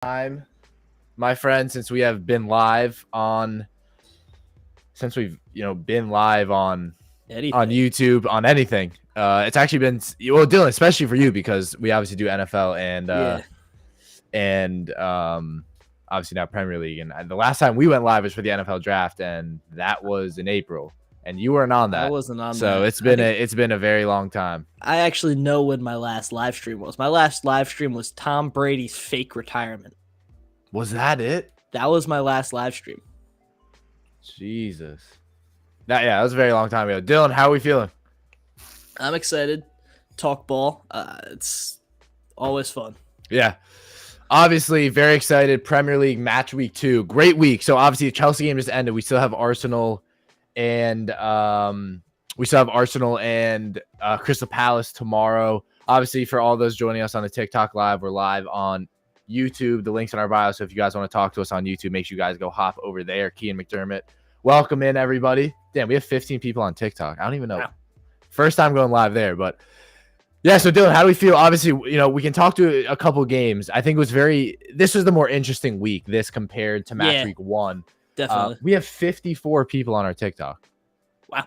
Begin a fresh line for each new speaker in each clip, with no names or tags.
time, my friend, since we have been live on, since we've been live on
Anything.
YouTube on anything. It's actually been Dylan, especially for you because we obviously do NFL and obviously now Premier League. And the last time we went live was for the NFL draft, and that was in April. And you weren't on that.
I wasn't on that.
So it's been a very long time.
I actually know when my last live stream was. My last live stream was Tom Brady's fake retirement.
Was that it?
That was my last live stream.
Jesus. That was a very long time ago. Dylan, how are we feeling?
I'm excited. Talk ball. It's always fun.
Yeah. Obviously, very excited. Premier League match week 2. Great week. So obviously the Chelsea game just ended. We still have Arsenal and Crystal Palace tomorrow. Obviously, for all those joining us on the TikTok live, we're live on YouTube. The link's in our bio. So if you guys want to talk to us on YouTube, make sure you guys go hop over there. Kean McDermott. Welcome in, everybody. Damn, we have 15 people on TikTok. I don't even know. Wow. First time going live there, but yeah. So Dylan, how do we feel? Obviously, we can talk to a couple games. I think this was the more interesting week, this compared to match week 1.
Definitely.
We have 54 people on our TikTok.
Wow.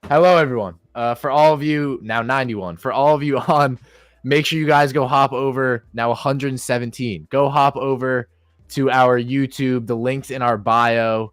Hello, everyone. For all of you, now 91. For all of you on, make sure you guys go hop over, now 117. Go hop over to our YouTube. The link's in our bio.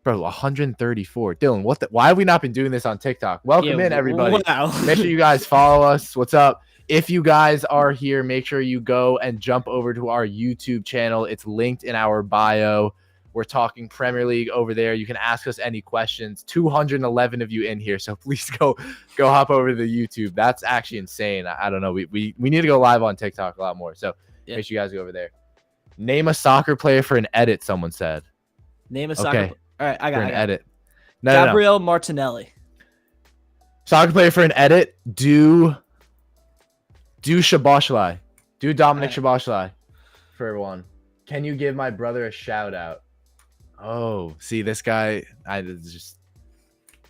Bro, 134. Dylan, why have we not been doing this on TikTok? Welcome in, everybody.
Wow.
Make sure you guys follow us. What's up? If you guys are here, make sure you go and jump over to our YouTube channel. It's linked in our bio. We're talking Premier League over there. You can ask us any questions. 211 of you in here, so please go hop over to the YouTube. That's actually insane. I don't know. We need to go live on TikTok a lot more. So make sure you guys go over there. Name a soccer player for an edit, someone said.
Name a soccer player. All right, I got it.
Edit.
Gabriel Martinelli.
Soccer player for an edit. Do Shabashlai. Do Dominic Shabashlai for everyone. Can you give my brother a shout out? Oh, see this guy.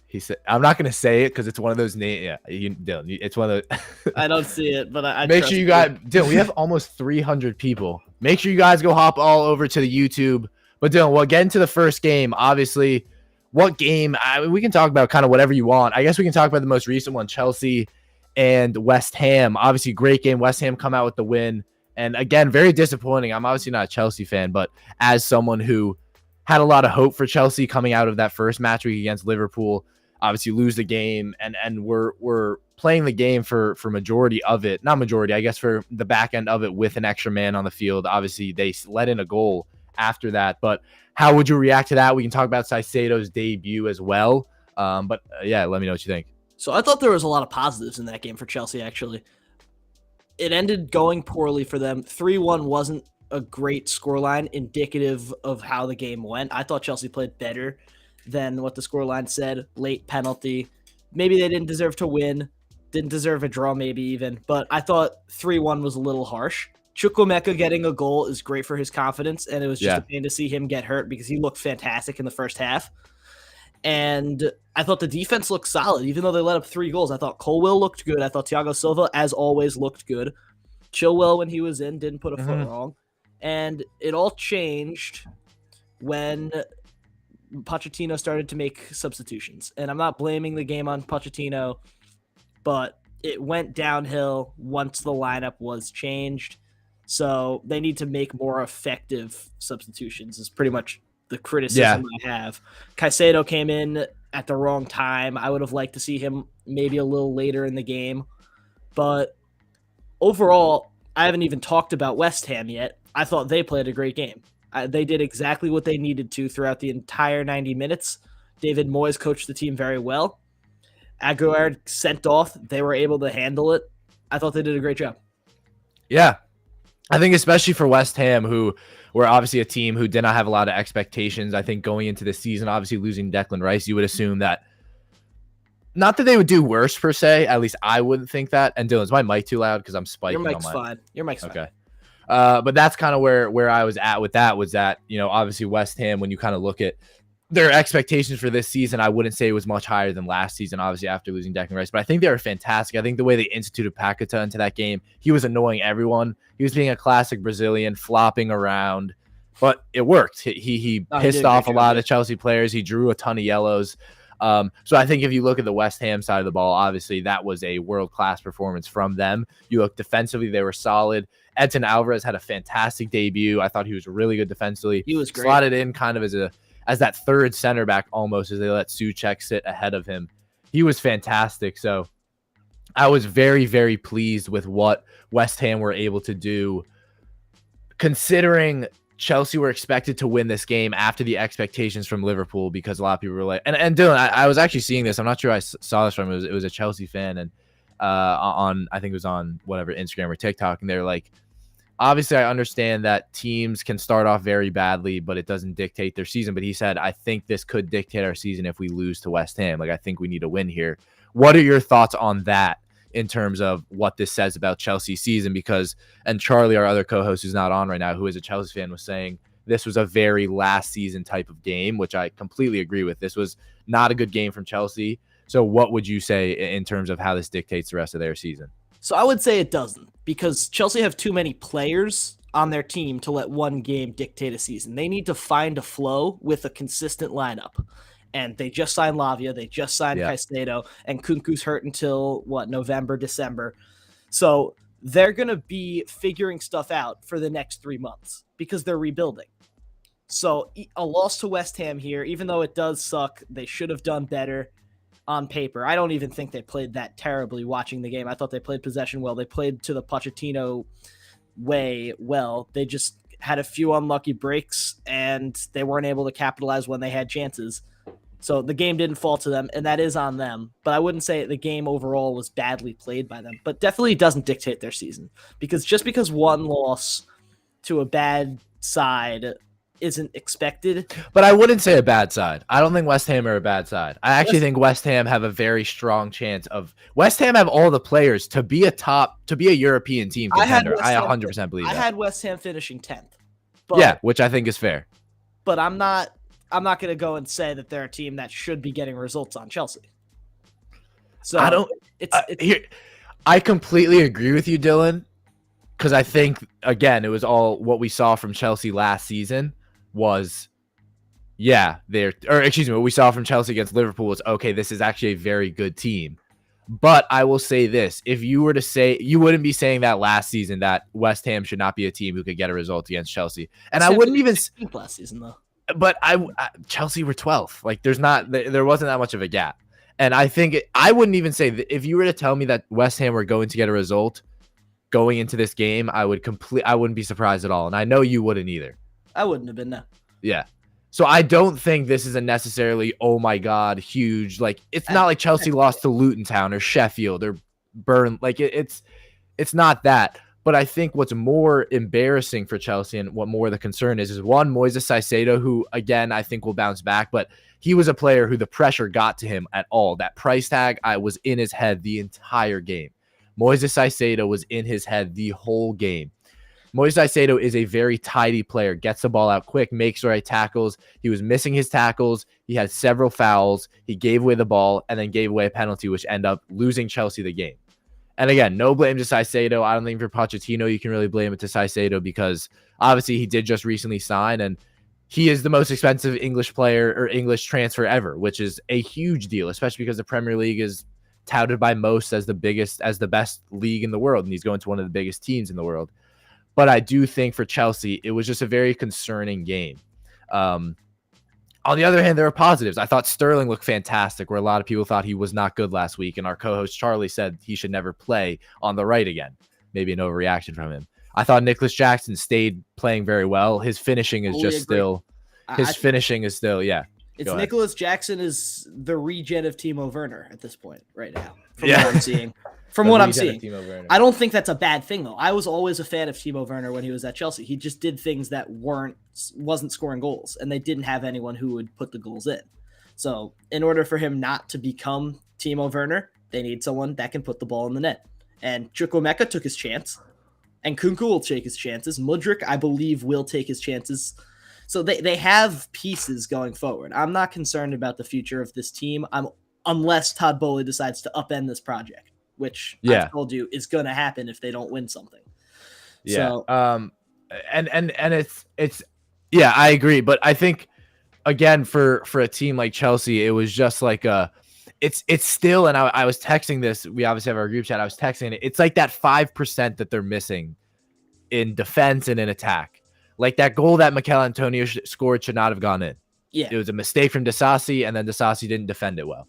He said, I'm not gonna say it because it's one of those names. Yeah, Dylan, it's one of those.
I don't see it, but I
make sure you guys. Dylan, we have almost 300 people. Make sure you guys go hop all over to the YouTube. But Dylan, we'll get into the first game. Obviously, what game? We can talk about kind of whatever you want. I guess we can talk about the most recent one, Chelsea and West Ham. Obviously, great game. West Ham come out with the win. And again, very disappointing. I'm obviously not a Chelsea fan, but as someone who had a lot of hope for Chelsea coming out of that first match week against Liverpool, obviously lose the game, and we're playing the game for majority of it. Not majority, I guess, for the back end of it with an extra man on the field. Obviously, they let in a goal after that. But how would you react to that? We can talk about Caicedo's debut as well. But let me know what you think.
So I thought there was a lot of positives in that game for Chelsea, actually. It ended going poorly for them. 3-1 wasn't a great scoreline indicative of how the game went. I thought Chelsea played better than what the scoreline said. Late penalty. Maybe they didn't deserve to win. Didn't deserve a draw maybe even. But I thought 3-1 was a little harsh. Chukwuemeka getting a goal is great for his confidence, and it was just a pain to see him get hurt because he looked fantastic in the first half. And I thought the defense looked solid, even though they let up 3 goals. I thought Colwill looked good. I thought Thiago Silva, as always, looked good. Chilwell, when he was in, didn't put a foot wrong. And it all changed when Pochettino started to make substitutions. And I'm not blaming the game on Pochettino, but it went downhill once the lineup was changed. So they need to make more effective substitutions is pretty much the criticism I have. Caicedo came in at the wrong time. I would have liked to see him maybe a little later in the game. But overall, I haven't even talked about West Ham yet. I thought they played a great game. They did exactly what they needed to throughout the entire 90 minutes. David Moyes coached the team very well. Aguerd sent off. They were able to handle it. I thought they did a great job.
Yeah. I think especially for West Ham, who were obviously a team who did not have a lot of expectations. I think going into the season, obviously losing Declan Rice, you would assume that, not that they would do worse per se, at least I wouldn't think that. And Dylan, is my mic too loud? Because I'm spiking
Your mic's
on my...
fine. Your mic's
fine. But that's kind of where I was at with that, was that, obviously West Ham, when you kind of look at their expectations for this season, I wouldn't say it was much higher than last season, obviously after losing Declan Rice, but I think they were fantastic. I think the way they instituted Paquetá into that game, he was annoying everyone. He was being a classic Brazilian, flopping around, but it worked. He pissed off a lot of the Chelsea players. He drew a ton of yellows. So I think if you look at the West Ham side of the ball, obviously that was a world-class performance from them. You look defensively, they were solid. Edson Alvarez had a fantastic debut. I thought he was really good defensively.
He was great.
Slotted in kind of as that third center back almost, as they let Souček sit ahead of him. He was fantastic. So I was very, very pleased with what West Ham were able to do, considering Chelsea were expected to win this game after the expectations from Liverpool, because a lot of people were like, and Dylan, I was actually seeing this. I'm not sure I saw this from, it was a Chelsea fan, and on, I think it was on whatever, Instagram or TikTok, and they're like, obviously, I understand that teams can start off very badly, but it doesn't dictate their season. But he said, I think this could dictate our season if we lose to West Ham. Like, I think we need a win here. What are your thoughts on that in terms of what this says about Chelsea's season? Because, and Charlie, our other co-host who's not on right now, who is a Chelsea fan, was saying this was a very last season type of game, which I completely agree with. This was not a good game from Chelsea. So what would you say in terms of how this dictates the rest of their season?
So I would say it doesn't, because Chelsea have too many players on their team to let one game dictate a season. They need to find a flow with a consistent lineup. And they just signed Lavia, they just signed Caicedo, and Kunku's hurt until November, December. So they're going to be figuring stuff out for the next 3 months because they're rebuilding. So a loss to West Ham here, even though it does suck, they should have done better. On paper, I don't even think they played that terribly watching the game. I thought they played possession well. They played to the Pochettino way well. They just had a few unlucky breaks, and they weren't able to capitalize when they had chances. So the game didn't fall to them, and that is on them. But I wouldn't say the game overall was badly played by them, but definitely doesn't dictate their season. Because just because one loss to a bad side isn't expected.
But I wouldn't say a bad side. I don't think West Ham are a bad side. I actually think West Ham have a very strong chance of. West Ham have all the players to be a European team contender. I 100% believe that.
I had West Ham finishing 10th.
But, yeah, which I think is fair.
But I'm not going to go and say that they're a team that should be getting results on Chelsea. So
I don't. I completely agree with you, Dylan, because I think again it was all what we saw from Chelsea last season. What we saw from Chelsea against Liverpool was, okay, this is actually a very good team. But I will say this, if you were to say, you wouldn't be saying that last season that West Ham should not be a team who could get a result against Chelsea. And I wouldn't even
last season though.
But Chelsea were 12th. Like there wasn't that much of a gap. And I think I wouldn't even say that if you were to tell me that West Ham were going to get a result going into this game, I wouldn't be surprised at all. And I know you wouldn't either.
I wouldn't have been, no.
Yeah. So I don't think this is a necessarily, oh my God, huge. Like, it's not like Chelsea lost to Luton Town or Sheffield or Burn. Like, it's not that. But I think what's more embarrassing for Chelsea and what more the concern is one, Moises Caicedo, who, again, I think will bounce back. But he was a player who the pressure got to him at all. That price tag was in his head the entire game. Moises Caicedo was in his head the whole game. Moises Caicedo is a very tidy player, gets the ball out quick, makes the right tackles. He was missing his tackles. He had several fouls. He gave away the ball and then gave away a penalty, which ended up losing Chelsea the game. And again, no blame to Caicedo. I don't think for Pochettino you can really blame it to Caicedo because obviously he did just recently sign and he is the most expensive English player or English transfer ever, which is a huge deal, especially because the Premier League is touted by most as the best league in the world, and he's going to one of the biggest teams in the world. But I do think for Chelsea, it was just a very concerning game. On the other hand, there are positives. I thought Sterling looked fantastic, where a lot of people thought he was not good last week. And our co-host Charlie said he should never play on the right again. Maybe an overreaction from him. I thought Nicholas Jackson stayed playing very well. His finishing is yeah.
It's Nicholas Jackson is the regen of Timo Werner at this point right now. What I'm seeing. From what I'm seeing, I don't think that's a bad thing, though. I was always a fan of Timo Werner when he was at Chelsea. He just did things that wasn't scoring goals, and they didn't have anyone who would put the goals in. So in order for him not to become Timo Werner, they need someone that can put the ball in the net. And Chukwuemeka took his chance, and Kunku will take his chances. Mudryk, I believe, will take his chances. So they have pieces going forward. I'm not concerned about the future of this team. Unless Todd Bowley decides to upend this project, which I've told you is going to happen if they don't win something.
Yeah.
So,
and it's yeah, I agree. But I think again for a team like Chelsea, it was just like it's still, and I was texting this. We obviously have our group chat. I was texting it. It's like that 5% that they're missing in defense and in attack. Like that goal that Mikel Antonio scored should not have gone in.
Yeah,
it was a mistake from Disasi, and then Disasi didn't defend it well.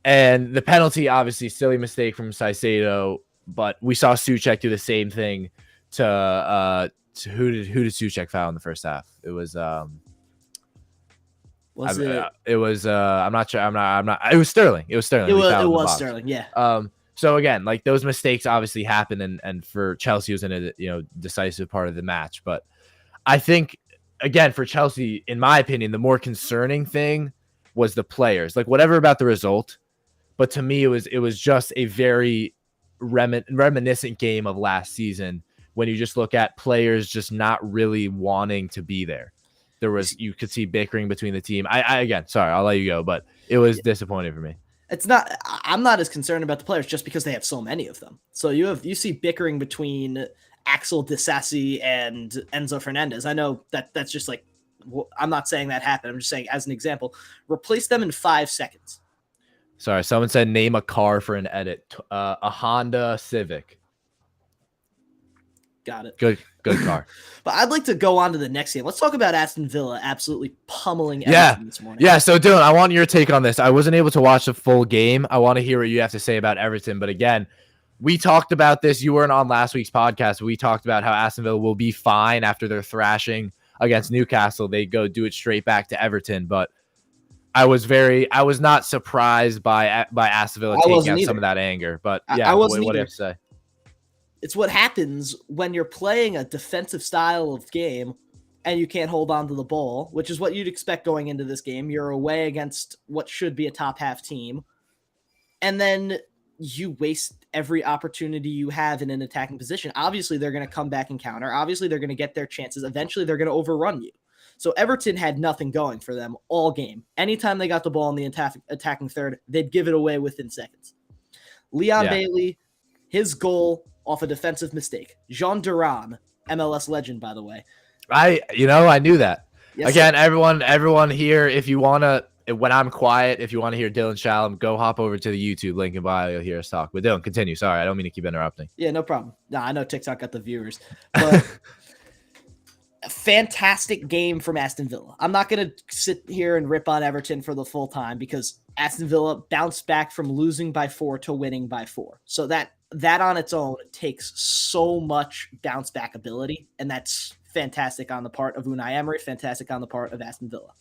And the penalty, obviously, silly mistake from Caicedo, but we saw Souček do the same thing to who did Souček foul in the first half? It was it was I'm not sure. I'm not. It was Sterling. It was Sterling.
It was Sterling. Yeah.
So again, like those mistakes obviously happen, and for Chelsea was in a decisive part of the match. But I think again for Chelsea, in my opinion, the more concerning thing was the players. Like whatever about the result, but to me it was just a very reminiscent game of last season when you just look at players just not really wanting to be there. You could see bickering between the team. I again, sorry, I'll let you go, but it was disappointing for me.
I'm not as concerned about the players just because they have so many of them. So you see bickering between Axel Disasi and Enzo Fernandez. I know that's just like, I'm not saying that happened. I'm just saying as an example, replace them in 5 seconds.
Sorry, someone said name a car for an edit. A Honda Civic.
Got it.
Good car.
But I'd like to go on to the next game. Let's talk about Aston Villa absolutely pummeling Everton this morning.
Yeah, so Dylan, I want your take on this. I wasn't able to watch the full game. I want to hear what you have to say about Everton. But again, we talked about this. You weren't on last week's podcast. We talked about how Aston Villa will be fine after their thrashing against Newcastle. They go do it straight back to Everton. But I was not surprised by Aston Villa taking out some of that anger. But yeah, what do you have to say?
It's what happens when you're playing a defensive style of game and you can't hold on to the ball, which is what you'd expect going into this game. You're away against what should be a top half team. And then you waste every opportunity you have in an attacking position. Obviously, they're going to come back and counter. Obviously, they're going to get their chances. Eventually, they're going to overrun you. So Everton had nothing going for them all game. Anytime they got the ball in the attacking third, they'd give it away within seconds. Leon Bailey, his goal off a defensive mistake. Jean Duran, MLS legend, by the way.
I knew that. Yes, again, sir. Everyone here, if you want to, when I'm quiet, if you want to hear Dylan Shalom, go hop over to the YouTube link in bio. You'll hear us talk. But Dylan, continue. Sorry, I don't mean to keep interrupting.
Yeah, no problem. No, I know TikTok got the viewers. But a fantastic game from Aston Villa. I'm not going to sit here and rip on Everton for the full time because Aston Villa bounced back from losing by 4 to winning by 4. So that on its own takes so much bounce back ability, and that's fantastic on the part of Unai Emery, fantastic on the part of Aston Villa.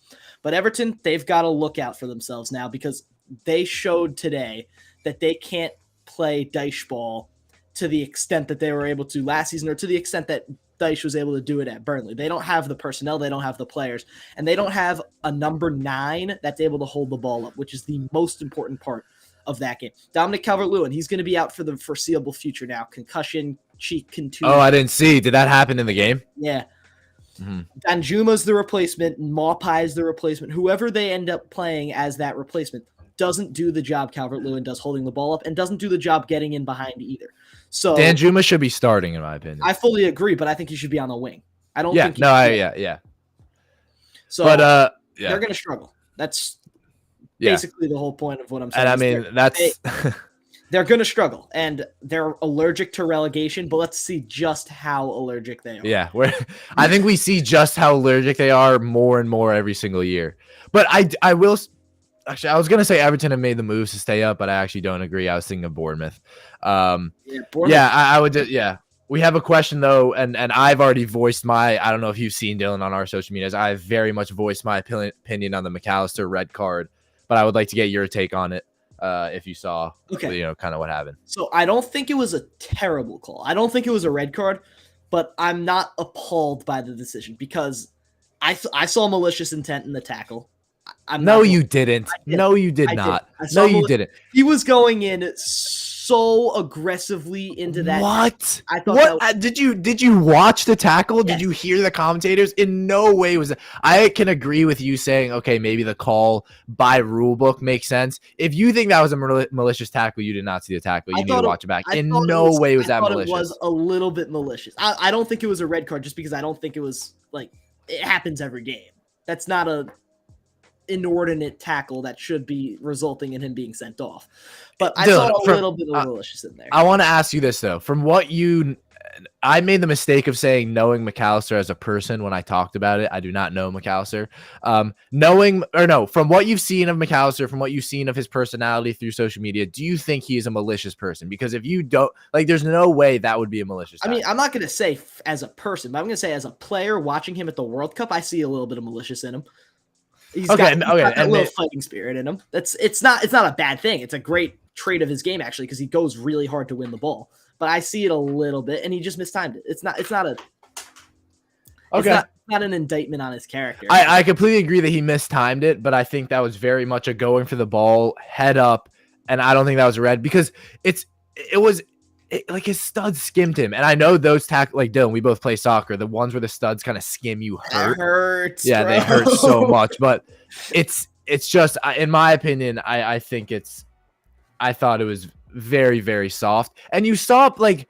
But Everton, they've got to look out for themselves now because they showed today that they can't play Dyche ball to the extent that they were able to last season or to the extent that Dyche was able to do it at Burnley. They don't have the personnel, they don't have the players, and they don't have a number 9 that's able to hold the ball up, which is the most important part of that game. Dominic Calvert-Lewin, he's going to be out for the foreseeable future now. Concussion, cheek contusion.
Oh, I didn't see. Did that happen in the game?
Yeah. Mm-hmm. Danjuma's the replacement. Maupai's the replacement. Whoever they end up playing as that replacement doesn't do the job Calvert-Lewin does holding the ball up and doesn't do the job getting in behind either. So
Danjuma should be starting, in my opinion.
I fully agree, but I think he should be on the wing. I don't think.
Yeah. So, they're
going to struggle. That's basically the whole point of what I'm saying.
And I mean,
they're going to struggle, and they're allergic to relegation, but let's see just how allergic they are.
Yeah, I think we see just how allergic they are more and more every single year. But I will – actually, I was going to say Everton have made the moves to stay up, but I actually don't agree. I was thinking of Bournemouth.
Bournemouth.
I would – yeah. We have a question, though, and I've already voiced my – I don't know if you've seen, Dylan, on our social medias. I've very much voiced my opinion on the McAllister red card, but I would like to get your take on it. If you saw, kind of what happened.
So I don't think it was a terrible call. I don't think it was a red card, but I'm not appalled by the decision because I saw malicious intent in the tackle.
No, you didn't. No, you did not. No, you didn't.
He was going in so aggressively into that.
What?
I thought
What
that
did you watch the tackle?
Yes.
Did you hear the commentators? In no way was it. I can agree with you saying, okay, maybe the call by rule book makes sense. If you think that was a malicious tackle, you did not see the tackle. You need to watch it back. In no way was that malicious.
It was a little bit malicious. I don't think it was a red card just because I don't think it was like it happens every game. That's not a inordinate tackle that should be resulting in him being sent off. But I saw a little bit of malicious in there.
I want to ask you this though. I made the mistake of saying knowing McAllister as a person when I talked about it. I do not know McAllister. From what you've seen of McAllister, from what you've seen of his personality through social media, do you think he is a malicious person? Because if you don't, there's no way that would be a malicious tackle.
I mean, I'm not going to say as a person, but I'm going to say as a player watching him at the World Cup, I see a little bit of malicious in him. He's got that little fighting spirit in him. It's not a bad thing. It's a great trait of his game actually because he goes really hard to win the ball. But I see it a little bit, and he just mistimed it. It's not an indictment on his character.
I completely agree that he mistimed it, but I think that was very much a going for the ball, head up, and I don't think that was a red because it was his studs skimmed him, and I know those Dylan, we both play soccer. The ones where the studs kind of skim you hurt.
It hurts,
yeah,
bro.
They hurt so much, but it's just in my opinion, I thought it was very, very soft. And you saw when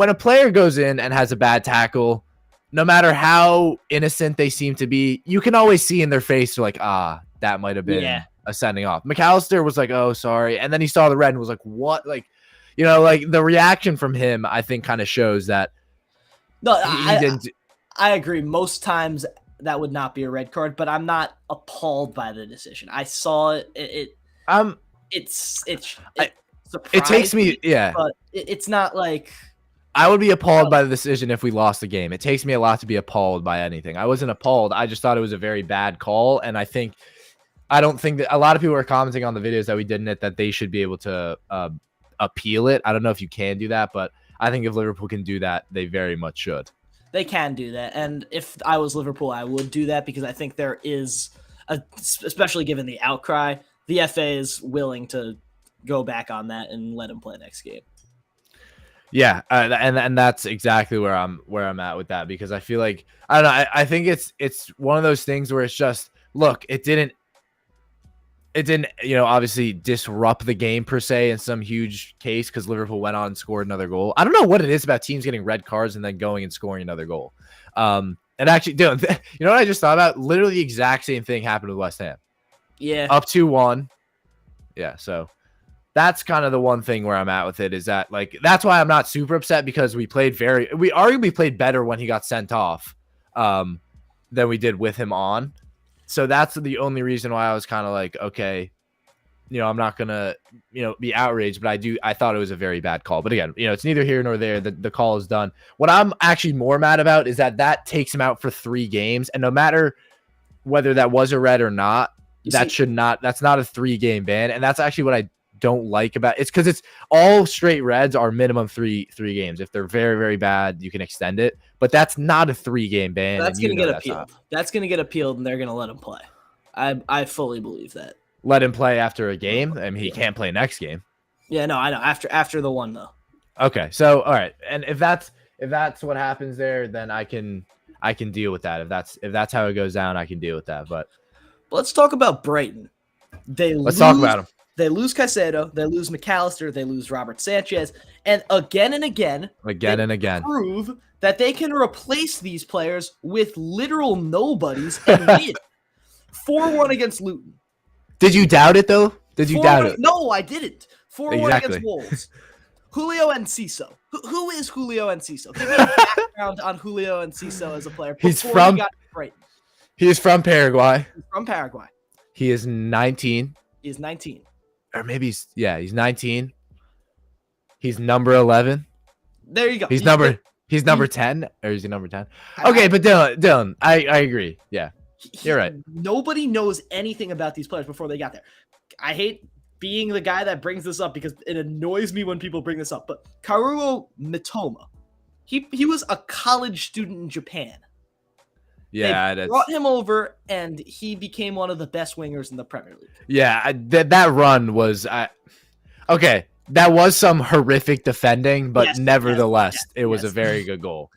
a player goes in and has a bad tackle, no matter how innocent they seem to be, you can always see in their face that might have been a sending off. McAllister was like, oh, sorry. And then he saw the red and was like, what? The reaction from him, I think, kind of shows that he didn't.
I agree. Most times that would not be a red card, but I'm not appalled by the decision. I saw it.
It takes me,
but it's not like
I would be appalled by the decision if we lost the game. It takes me a lot to be appalled by anything. I wasn't appalled. I just thought it was a very bad call, and I don't think that a lot of people are commenting on the videos that we did in it that they should be able to appeal it. I don't know if you can do that, but I think if Liverpool can do that, they very much should.
They can do that, and if I was Liverpool, I would do that because I think there is, especially given the outcry, the FA is willing to go back on that and let him play next game.
Yeah, and that's exactly where I'm at with that because I feel like I don't know. I think it's one of those things where it's just look, it didn't obviously disrupt the game per se in some huge case because Liverpool went on and scored another goal. I don't know what it is about teams getting red cards and then going and scoring another goal. And actually, dude, you know what I just thought about? Literally the exact same thing happened with West Ham.
Yeah,
up 2-1. Yeah, so that's kind of the one thing where I'm at with it is that that's why I'm not super upset because we arguably played better when he got sent off than we did with him on. So that's the only reason why I was kind of like, okay, I'm not gonna, be outraged, but I thought it was a very bad call. But again, it's neither here nor there. The call is done. What I'm actually more mad about is that takes him out for 3 games, and no matter whether that was a red or not, that's not a 3-game ban, and that's actually what I don't like about it's because it's all straight reds are minimum three games. If they're very, very bad, you can extend it, but that's not a 3-game ban.
That's gonna get appealed. That's gonna get appealed, and they're gonna let him play. I fully believe that.
Let him play after a game. I mean, he can't play next game.
Yeah, no, I know. After the one though.
Okay, so all right, and if that's what happens there, then I can deal with that. If that's how it goes down, I can deal with that. But
let's talk about Brighton.
Let's talk about them.
They lose Caicedo, they lose McAllister, they lose Robert Sanchez, and again and again, prove that they can replace these players with literal nobodies and win. 4-1 against Luton.
Did you doubt it though? Did you doubt it?
No, I didn't. 4-1 against Wolves. Julio Enciso. Who is Julio Enciso? Give me a background on Julio Enciso as a player.
He's from Paraguay. He's from Paraguay. He is 19.
He is 19.
Or maybe he's 19. He's number 11.
There you go.
He's number 10, or is he number 10? Okay, but Dylan, I agree. Yeah. You're right.
Nobody knows anything about these players before they got there. I hate being the guy that brings this up because it annoys me when people bring this up, but Kaoru Mitoma, he was a college student in Japan.
Yeah,
they brought him over, and he became one of the best wingers in the Premier League.
Yeah, that run was okay. That was some horrific defending, but
Yes,
nevertheless, it was a
yes.
very good goal.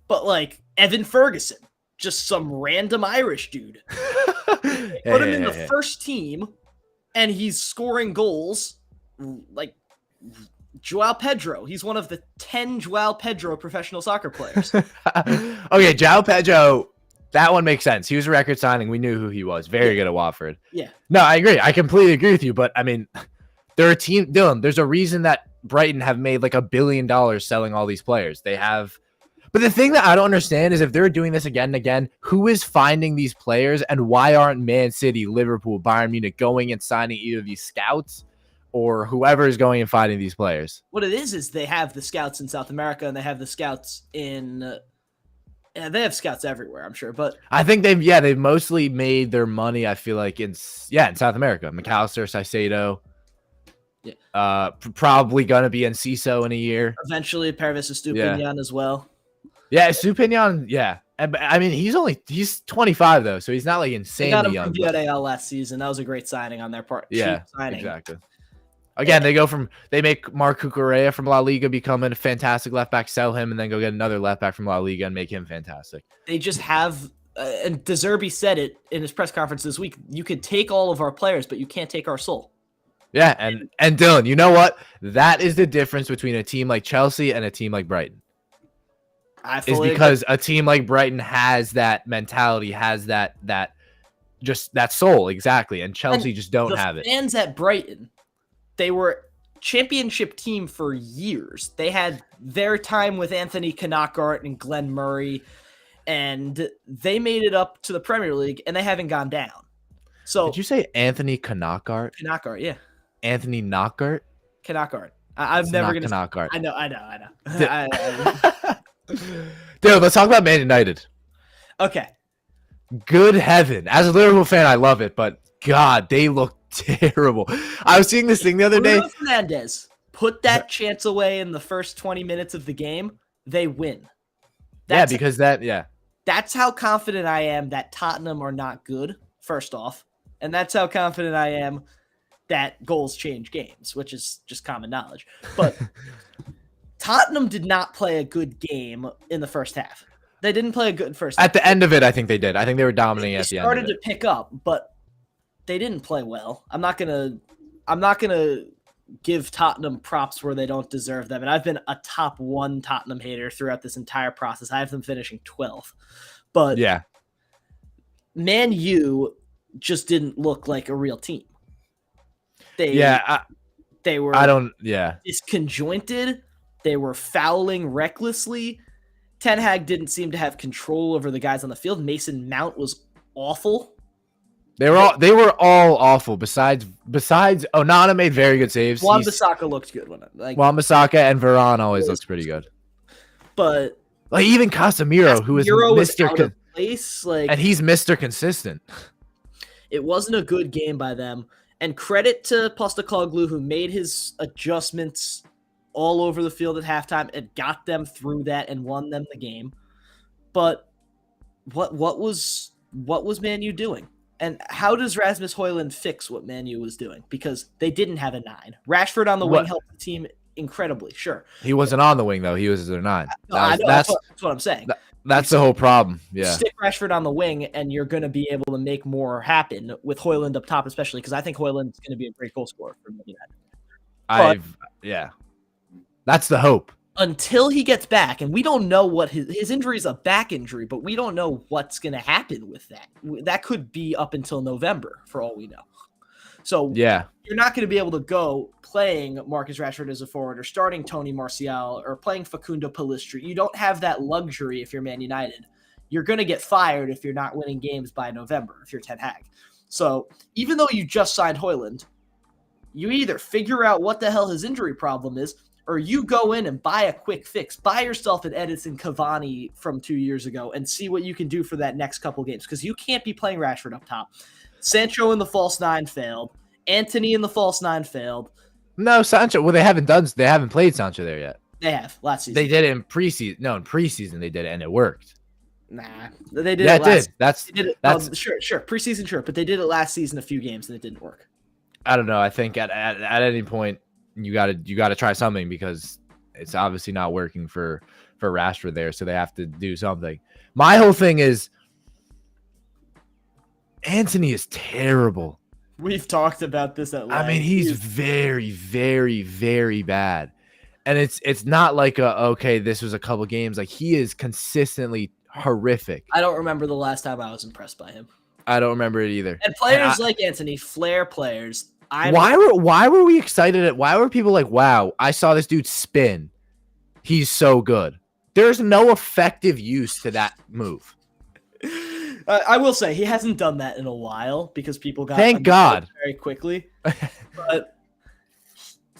But like Evan Ferguson, just some random Irish dude. Put him in the first team, and he's scoring goals. Like Joao Pedro, he's one of the 10 Joao Pedro professional soccer players.
Okay, Joao Pedro, that one makes sense. He was a record signing. We knew who he was. Very good at Watford.
Yeah.
No, I agree. I completely agree with you. But I mean, they're a team. Dylan, there's a reason that Brighton have made like $1 billion selling all these players. They have. But the thing that I don't understand is if they're doing this again and again, who is finding these players and why aren't Man City, Liverpool, Bayern Munich going and signing either these scouts or whoever is going and finding these players?
What it is they have the scouts in South America and they have the scouts in they have scouts everywhere, I'm sure. But
I think they've mostly made their money, I feel like, in South America. McAllister, Caicedo. Yeah. Probably gonna be Enciso in a year.
Eventually, Pervis Estupinian as well.
Yeah, Estupinian, yeah. I mean, he's 25 though, so he's not like insanely young.
They got him from Villarreal last season. That was a great signing on their part.
Yeah, exactly. Again, they make Marc Cucurella from La Liga become a fantastic left back, sell him, and then go get another left back from La Liga and make him fantastic.
They just have, and De Zerbi said it in his press conference this week. You could take all of our players, but you can't take our soul.
Yeah, and Dylan, you know what? That is the difference between a team like Chelsea and a team like Brighton. Is because a team like Brighton has that mentality, has that soul, exactly, and Chelsea just don't have it.
Fans at Brighton, they were championship team for years. They had their time with Anthony Knockart and Glenn Murray, and they made it up to the Premier League, and they haven't gone down. So
did you say Anthony Knockart?
Knockart, yeah.
Anthony Knockart?
Knockart. I'm never gonna.
Knockart.
I know.
Dude, let's talk about Man United.
Okay.
Good heaven. As a Liverpool fan, I love it, but God, they look terrible. I was seeing this thing the other day.
Fernandes put that chance away in the first 20 minutes of the game. They win.
That's
how confident I am that Tottenham are not good, first off. And that's how confident I am that goals change games, which is just common knowledge. But Tottenham did not play a good game in the first half. They didn't play a good first half.
At the end of it, I think they did. I think they were dominating at the end. They started
to pick up, but they didn't play well. I'm not gonna give Tottenham props where they don't deserve them. And I've been a top 1 Tottenham hater throughout this entire process. I have them finishing 12th. But
yeah,
Man U just didn't look like a real team. They were disconjointed. They were fouling recklessly. Ten Hag didn't seem to have control over the guys on the field. Mason Mount was awful.
They were all awful. Besides Onana made very good saves.
Wan-Bissaka looked good
Wan-Bissaka and Varane always looks pretty good.
But
like even Casemiro who is Mr.
out of place,
and he's Mr. Consistent.
It wasn't a good game by them. And credit to Postecoglou, who made his adjustments all over the field at halftime and got them through that and won them the game. But what was Man U doing? And how does Rasmus Højlund fix what Man U was doing? Because they didn't have a 9. Rashford on the wing helped the team incredibly, sure.
He wasn't on the wing, though. He was their 9.
That's what I'm saying.
That's the whole problem. Yeah.
Stick Rashford on the wing, and you're going to be able to make more happen with Højlund up top, especially because I think Højlund's going to be a great goal scorer for Man United.
That's the hope.
Until he gets back, and we don't know what his injury is, a back injury, but we don't know what's going to happen with that. That could be up until November, for all we know. So you're not going to be able to go playing Marcus Rashford as a forward or starting Tony Martial or playing Facundo Pellistri. You don't have that luxury if you're Man United. You're going to get fired if you're not winning games by November, if you're Ten Hag. So even though you just signed Højlund, you either figure out what the hell his injury problem is, or you go in and buy a quick fix. Buy yourself an Edison Cavani from 2 years ago and see what you can do for that next couple games, because you can't be playing Rashford up top. Sancho in the false 9 failed. Anthony in the false 9 failed.
No, Sancho. Well, they haven't played Sancho there yet.
They have last season.
They did it in preseason. No, in preseason they did it and it worked.
Nah, they did it last.
That's
sure. Preseason, sure, but they did it last season a few games and it didn't work.
I don't know. I think at any point you gotta try something because it's obviously not working for Rashford there, so they have to do something. My whole thing is Anthony is terrible.
We've talked about this at length.
I mean, he's very, very, very bad. And it's not like okay, this was a couple games. Like, he is consistently horrific.
I don't remember the last time I was impressed by him.
I don't remember it either.
And players like Anthony, flair players.
Why were we excited? Why were people like, wow, I saw this dude spin. He's so good. There's no effective use to that move.
I will say he hasn't done that in a while because people got
thank God
very quickly. But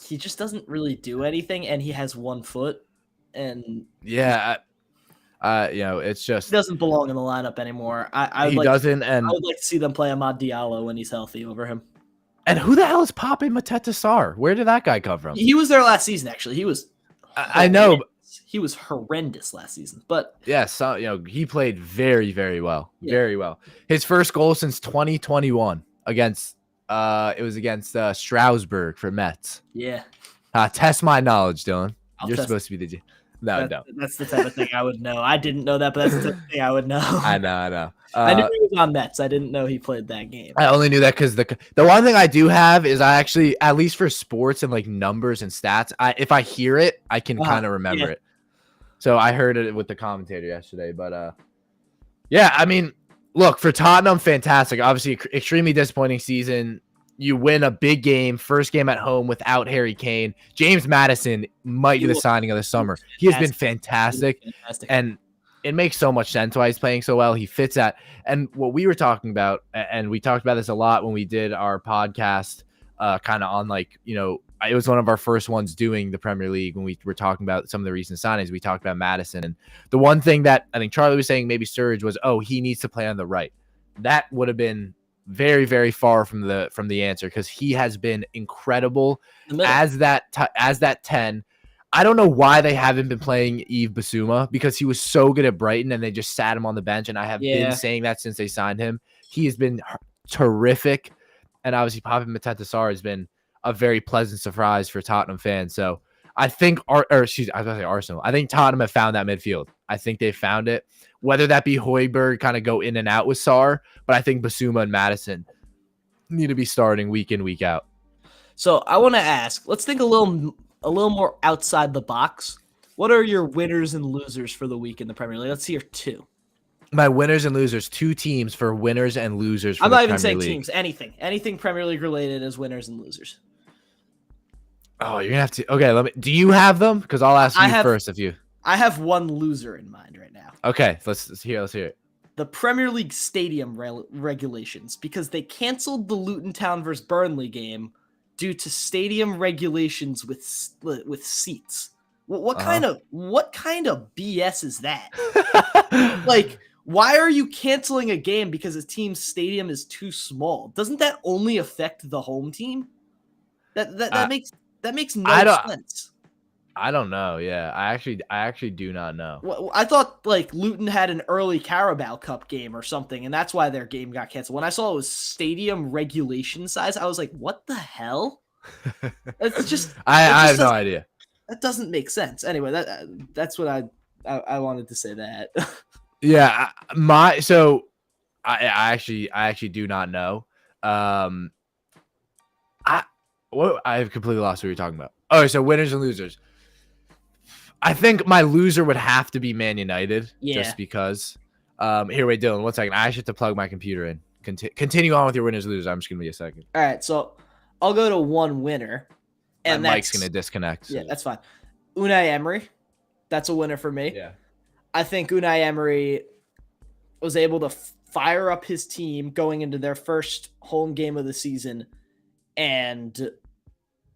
he just doesn't really do anything, and he has 1 foot. And
yeah, it's just
he doesn't belong in the lineup anymore. I would like to see them play Amad Diallo when he's healthy over him.
And who the hell is Pape Mateta Sarr? Where did that guy come from?
He was there last season. Actually, he was.
I know.
He was horrendous last season, but
he played very, very well, very well. His first goal since 2021 against Strasbourg for Metz.
Yeah.
Test my knowledge, Dylan. You're supposed to be the no.
That's the type of thing I would know. I didn't know that, but that's the type of thing I would know.
I know.
I knew he was on Metz. I didn't know he played that game.
I only knew that because the one thing I do have is I actually, at least for sports and like numbers and stats, if I hear it, I can kind of remember it. So I heard it with the commentator yesterday, but yeah, I mean, look, for Tottenham, fantastic. Obviously, extremely disappointing season. You win a big game, first game at home without Harry Kane. James Maddison might be the signing of the summer. He has been fantastic, and it makes so much sense why he's playing so well. He fits that. And what we were talking about, and we talked about this a lot when we did our podcast, kind of on like, it was one of our first ones doing the Premier League when we were talking about some of the recent signings. We talked about Maddison. And the one thing that I think Charlie was saying, maybe Sturridge, was, he needs to play on the right. That would have been very, very far from the answer, because he has been incredible as that 10. I don't know why they haven't been playing Yves Bissouma, because he was so good at Brighton and they just sat him on the bench. And I have been saying that since they signed him. He has been terrific. And obviously Pape Mateta Sarr has been a very pleasant surprise for Tottenham fans. So I think, I was going to say Arsenal. I think Tottenham have found that midfield. I think they found it. Whether that be Højbjerg kind of go in and out with Sarr, but I think Bissouma and Maddison need to be starting week in, week out.
So I want to ask, let's think a little more outside the box. What are your winners and losers for the week in the Premier League? Let's hear 2. My
winners and losers, 2 teams for winners and losers.
I'm not even saying teams, anything Premier League related as winners and losers.
Oh, you're gonna have to. Okay, do you have them? Because I'll ask you first if you.
I have one loser in mind right now.
Okay, let's hear it.
The Premier League stadium regulations, because they canceled the Luton Town versus Burnley game due to stadium regulations with seats. What kind of BS is that? Like, why are you canceling a game because a team's stadium is too small? Doesn't that only affect the home team? That makes no sense.
I don't know. Yeah, I actually do not know.
Well, I thought like Luton had an early Carabao Cup game or something, and that's why their game got canceled. When I saw it was stadium regulation size, I was like, "What the hell?" It's just
I have no idea.
That doesn't make sense. Anyway, that's what I wanted to say that.
Yeah, I actually do not know. I have completely lost what you're talking about. Oh, so winners and losers. I think my loser would have to be Man United, just because. Here, wait, Dylan, 1 second. I actually have to plug my computer in. Continue on with your winners and losers. I'm just gonna be a second.
All right, so I'll go to one winner, and
my mic's gonna disconnect.
Yeah, that's fine. Unai Emery, that's a winner for me.
Yeah,
I think Unai Emery was able to fire up his team going into their first home game of the season and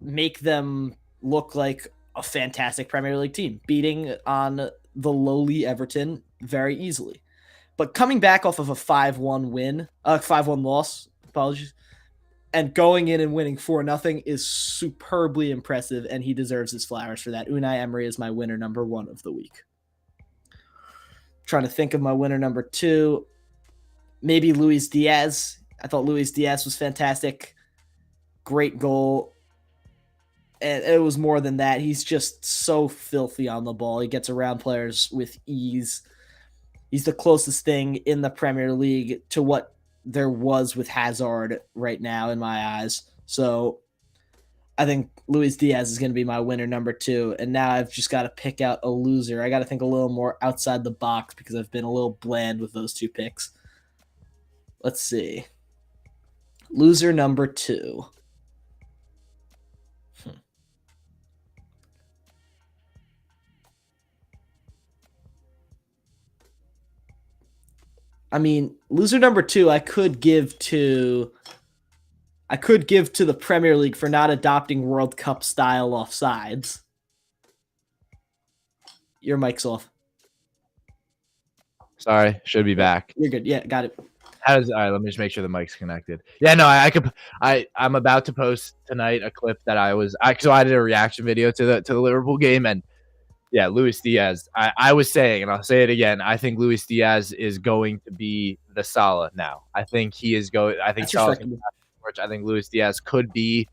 make them look like a fantastic Premier League team, beating on the lowly Everton very easily. But coming back off of a 5-1 loss, apologies, and going in and winning 4-0 is superbly impressive, and he deserves his flowers for that. Unai Emery is my winner number 1 of the week. Trying to think of my winner number 2. Maybe Luis Diaz. I thought Luis Diaz was fantastic. Great goal. And it was more than that. He's just so filthy on the ball. He gets around players with ease. He's the closest thing in the Premier League to what there was with Hazard right now in my eyes. So I think Luis Diaz is going to be my winner number 2. And now I've just got to pick out a loser. I got to think a little more outside the box because I've been a little bland with those 2 picks. Let's see. Loser number 2. I mean, loser number 2, I could give to the Premier League for not adopting World Cup style offsides. Your mic's off.
Sorry, should be back.
You're good. Yeah, got it.
All right, let me just make sure the mic's connected. Yeah, no, I'm about to post tonight a clip that so I did a reaction video to the Liverpool game, and yeah, Luis Diaz. I was saying, and I'll say it again, I think Luis Diaz is going to be the Salah now. I think he is going. I think Salah's going to be torch. I think Luis Diaz could be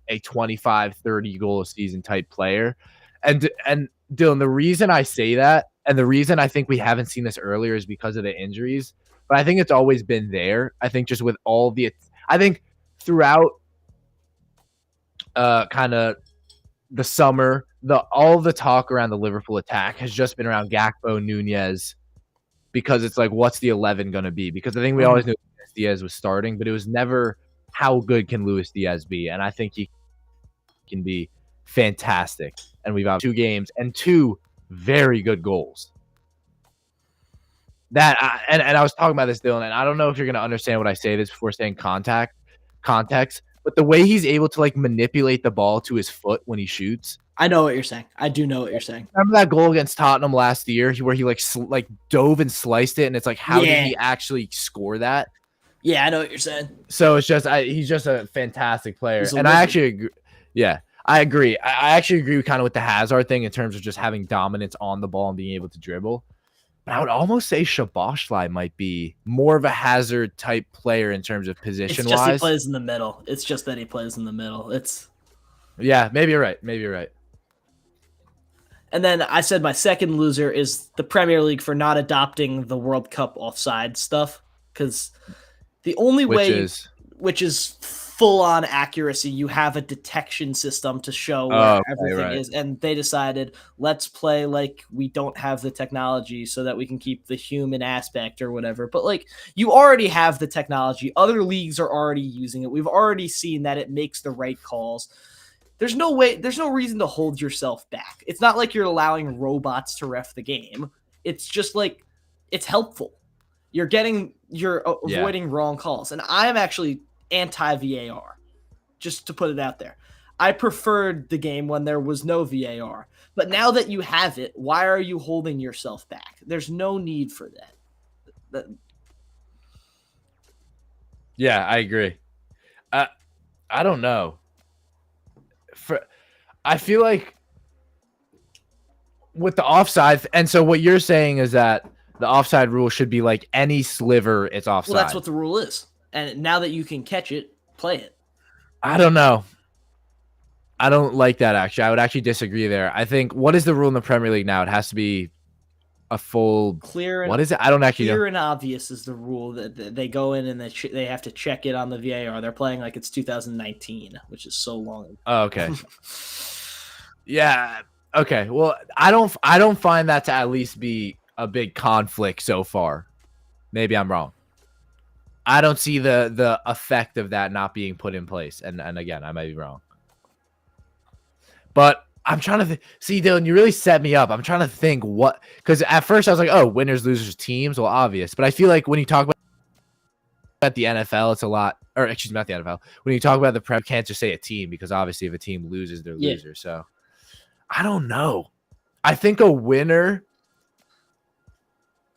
a 25, 30 goal a season type player. And Dylan, the reason I say that, and the reason I think we haven't seen this earlier is because of the injuries. But I think it's always been there. I think just with all I think throughout kind of the summer, all the talk around the Liverpool attack has just been around Gakpo, Nunez, because it's like, what's the 11 going to be? Because I think we always knew Diaz was starting, but it was never how good can Luis Diaz be? And I think he can be fantastic. And we've got 2 games and 2 very good goals. And I was talking about this, Dylan, and I don't know if you're going to understand what I say this before saying context, but the way he's able to like manipulate the ball to his foot when he shoots.
I know what you're saying. I do know what you're saying.
Remember that goal against Tottenham last year where he like dove and sliced it, and it's like, how did he actually score that?
Yeah, I know what you're saying.
So it's just he's just a fantastic player, and I actually agree. Yeah, I agree. I actually agree kind of with the Hazard thing in terms of just having dominance on the ball and being able to dribble. But I would almost say Szoboszlai might be more of a Hazard type player in terms of position-wise.
It's just he plays in the middle. It's just that he plays in the middle.
Yeah, maybe you're right. Maybe you're right.
And then I said my second loser is the Premier League for not adopting the World Cup offside stuff, because the only way, which is full-on accuracy, you have a detection system to show where everything is, and they decided, let's play like we don't have the technology so that we can keep the human aspect or whatever. But like, you already have the technology. Other leagues are already using it. We've already seen that it makes the right calls. There's no reason to hold yourself back. It's not like you're allowing robots to ref the game. It's just like, it's helpful. You're avoiding wrong calls. And I'm actually anti-VAR, just to put it out there. I preferred the game when there was no VAR. But now that you have it, why are you holding yourself back? There's no need for that.
Yeah, I agree. I don't know. I feel like with the offside, and so what you're saying is that the offside rule should be like any sliver, it's offside.
Well, that's what the rule is. And now that you can catch it, play it.
I don't know. I don't like that, actually. I would actually disagree there. I think, what is the rule in the Premier League now? It has to be a full
clear. And,
what is it? I don't actually know.
Clear and obvious is the rule that they go in and they have to check it on the VAR. They're playing like it's 2019, which is so long.
Oh, okay. Yeah. Okay. Well, I don't find that to at least be a big conflict so far. Maybe I'm wrong. I don't see the effect of that not being put in place. And again, I might be wrong. But I'm trying to see, Dylan, you really set me up. I'm trying to think what, because at first I was like, oh, winners, losers, teams. Well, obvious. But I feel like when you talk about the NFL, it's a lot, or excuse me, not the NFL. When you talk about the Prem, you can't just say a team, because obviously if a team loses, they're losers. So I don't know. I think a winner,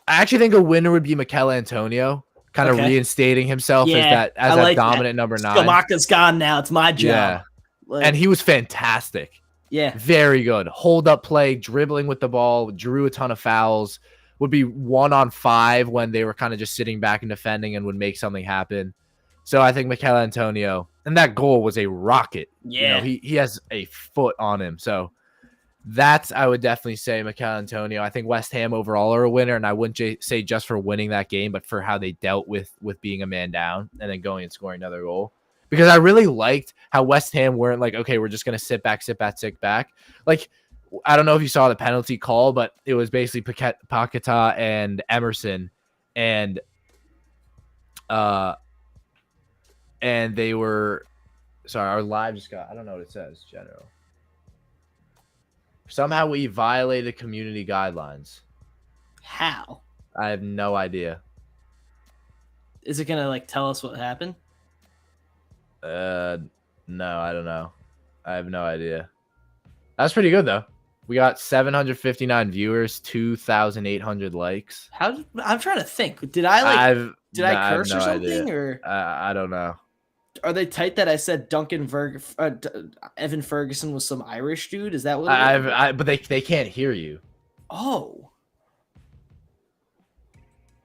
I actually think a winner would be Mikel Antonio, kind of reinstating himself as that dominant number 9.
Skamaka's gone now. It's my job.
Yeah. And he was fantastic.
Yeah.
Very good. Hold up play, dribbling with the ball, drew a ton of fouls, would be 1-on-5 when they were kind of just sitting back and defending and would make something happen. So I think Mikel Antonio. and that goal was a rocket.
Yeah.
He has a foot on him. So that's, I would definitely say, Mikel Antonio. I think West Ham overall are a winner, and I wouldn't say just for winning that game, but for how they dealt with being a man down and then going and scoring another goal. Because I really liked how West Ham weren't like, okay, we're just going to sit back. Like, I don't know if you saw the penalty call, but it was basically Paquetá and Emerson, and they were, sorry, our live just got, I don't know what it says, general. Somehow we violated community guidelines.
How?
I have no idea.
Is it going to like tell us what happened?
No, I don't know. I have no idea. That's pretty good though. We got 759 viewers, 2,800 likes.
I'm trying to think. Did I curse or something?
Idea.
Or
I don't know.
Are they tight that I said Evan Ferguson was some Irish dude? Is that what?
But they can't hear you.
Oh.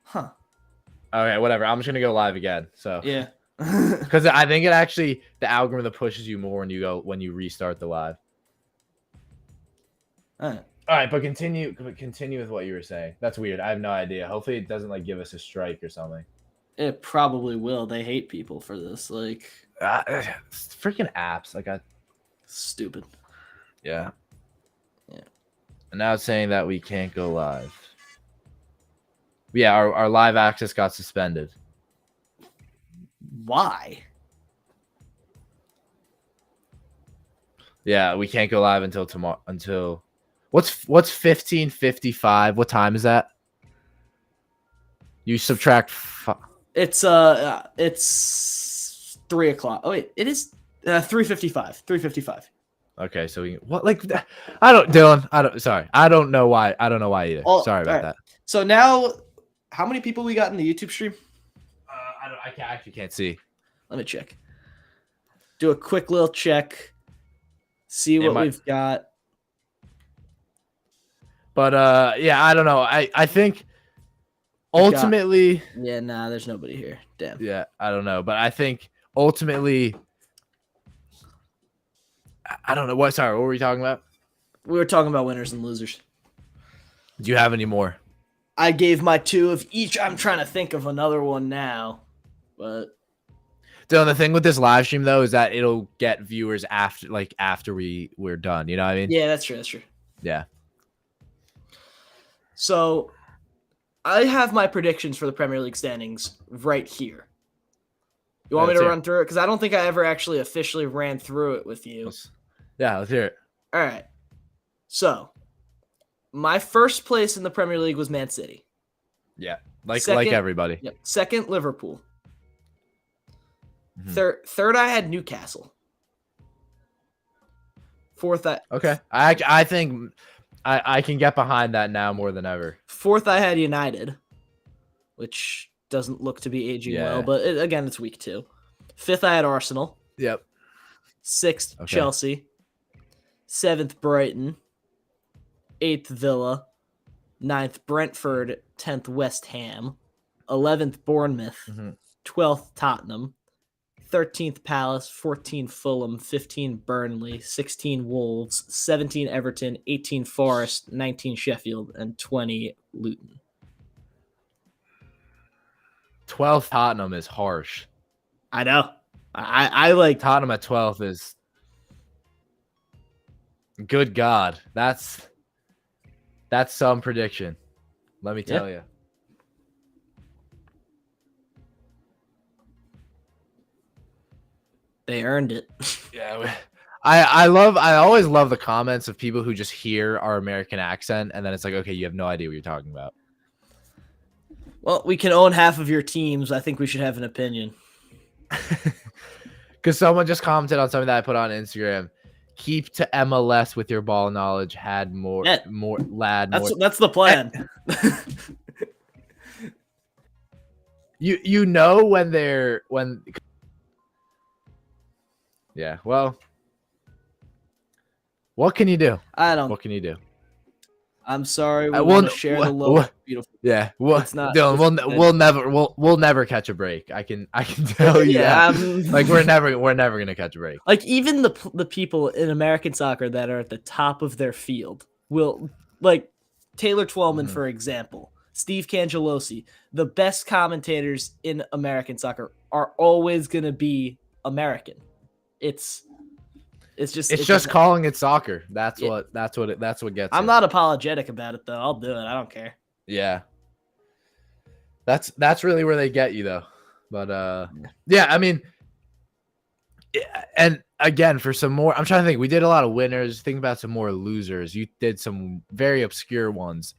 Huh.
Okay, whatever. I'm just gonna go live again. So
yeah.
Because I think it actually, the algorithm pushes you more when you restart the live. All right, but continue with what you were saying. That's weird. I have no idea. Hopefully it doesn't like give us a strike or something.
It probably will. They hate people for this. Like
freaking apps. Like
stupid.
Yeah.
Yeah.
And now it's saying that we can't go live. Yeah, our live access got suspended.
Why?
Yeah, we can't go live until tomorrow. What's 15:55? What time is that? You subtract.
It's 3:00. Oh wait, it is 3:55. 3:55.
Okay, so Dylan. I don't know why either. Sorry about that.
So now, how many people we got in the YouTube stream?
I actually can't see.
Let me check. Do a quick little check. See what we've got.
But yeah, I don't know. I think ultimately,
there's nobody here. Damn.
Yeah, I don't know, but I think ultimately, I don't know what. Sorry, what were we talking about?
We were talking about winners and losers.
Do you have any more?
I gave my 2 of each. I'm trying to think of another one now, but
Dylan, the thing with this live stream though is that it'll get viewers after we're done. You know what I mean?
Yeah, that's true. That's true.
Yeah.
So, I have my predictions for the Premier League standings right here. You want me to run through it? Because I don't think I ever actually officially ran through it with you.
Let's hear it.
All right. So, my first place in the Premier League was Man City.
Yeah, like everybody.
Yep. Second, Liverpool.
Mm-hmm.
Third, I had Newcastle. Fourth,
okay. I think I can get behind that now more than ever.
Fourth, I had United, which doesn't look to be aging well, but again, it's week 2. Fifth, I had Arsenal.
Yep.
Sixth, Chelsea. Seventh, Brighton. Eighth, Villa. Ninth, Brentford. 10th, West Ham. 11th, Bournemouth. 12th, Tottenham. 13th, Palace. 14th, Fulham. 15, Burnley. 16, Wolves. 17, Everton. 18, Forest. 19, Sheffield. And 20, Luton.
12th, Tottenham is harsh.
I know. I like
Tottenham at 12th is good God. That's some prediction. Let me tell you.
They earned it.
Yeah. I always love the comments of people who just hear our American accent and then it's like, okay, you have no idea what you're talking about.
Well, we can own half of your teams. I think we should have an opinion.
Because someone just commented on something that I put on Instagram. Keep to MLS with your ball knowledge. That's the plan.
You
know yeah, well, what can you do?
I don't.
What can you do?
I'm sorry. We
we'll,
want to share the love.
we'll,
Beautiful.
yeah,
It's not.
Dylan,
It's good.
we'll never catch a break. I can tell you
Yeah,
that. Like we're never gonna catch a break.
like even the people in American soccer that are at the top of their field will, like Taylor Twellman, for example, Steve Cangelosi, the best commentators in American soccer are always going to be American. It's
just calling it soccer. That's
Yeah.
what gets
I'm
it.
not apologetic about it though. I'll do it. I don't care.
Yeah. That's really where they get you though. But yeah, I mean, and again, for some more, I'm trying to think. We did a lot of winners. Think about some more losers. You did some very obscure ones.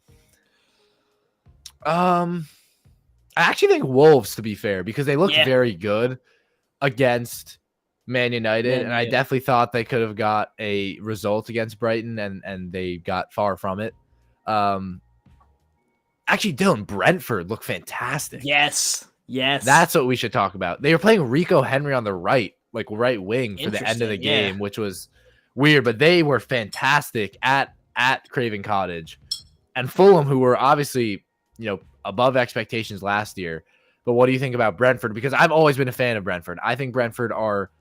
I actually think Wolves, to be fair, because they looked very good against Man United, and I definitely thought they could have got a result against Brighton, and they got far from it. Actually, Dylan, Brentford looked fantastic.
Yes.
That's what we should talk about. They were playing Rico Henry on the right, like right wing for the end of the game, which was weird, but they were fantastic at Craven Cottage. And Fulham, who were obviously, above expectations last year. But what do you think about Brentford? Because I've always been a fan of Brentford. I think Brentford are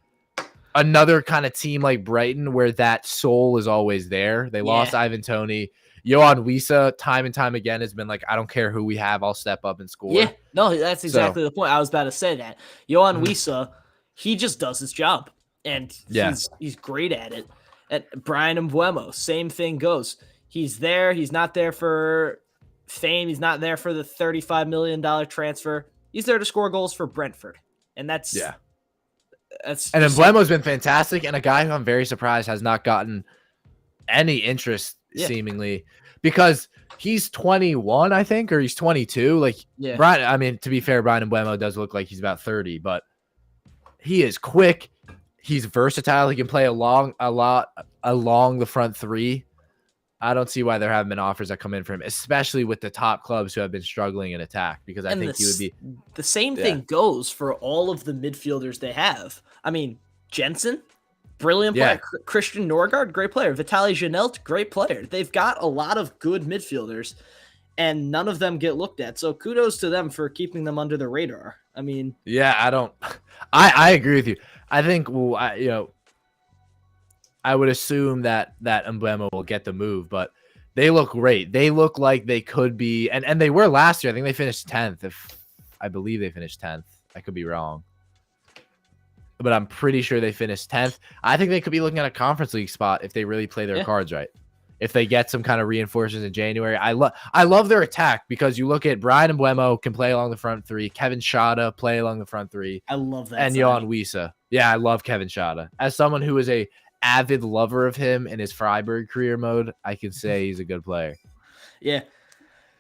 another kind of team like Brighton where that soul is always there. They lost Ivan Toney. Yohan Wissa, time and time again, has been like, I don't care who we have, I'll step up and score.
Yeah, no, that's exactly the point. I was about to say that. Yohan Wissa, he just does his job, and he's great at it. And Brian Mbeumo, same thing goes. He's there. He's not there for fame. He's not there for the $35 million transfer. He's there to score goals for Brentford, and that's
and Mbeumo's been fantastic, and a guy who I'm very surprised has not gotten any interest seemingly, because he's 21, I think, or he's 22. Like Brian, I mean, to be fair, Brian Mbeumo does look like he's about 30, but he is quick. He's versatile. He can play along the front three. I don't see why there haven't been offers that come in for him, especially with the top clubs who have been struggling in attack, because I think he would be.
The same thing goes for all of the midfielders they have. I mean, Jensen, brilliant player. Christian Norgard, great player. Vitaly Janelt, great player. They've got a lot of good midfielders, and none of them get looked at. So kudos to them for keeping them under the radar. I mean,
I agree with you. I think, I would assume that Mbeumo will get the move, but they look great. They look like they could be, and they were last year. I think they finished 10th. I believe they finished 10th. I could be wrong, but I'm pretty sure they finished 10th. I think they could be looking at a Conference League spot if they really play their cards right. If they get some kind of reinforcements in January. I love their attack, because you look at Brian Mbeumo can play along the front three. Kevin Schade play along the front three.
I love that.
And Yohan Wissa. Yeah, I love Kevin Schade. As someone who is a avid lover of him in his Freiburg career mode, I can say he's a good player.
Yeah.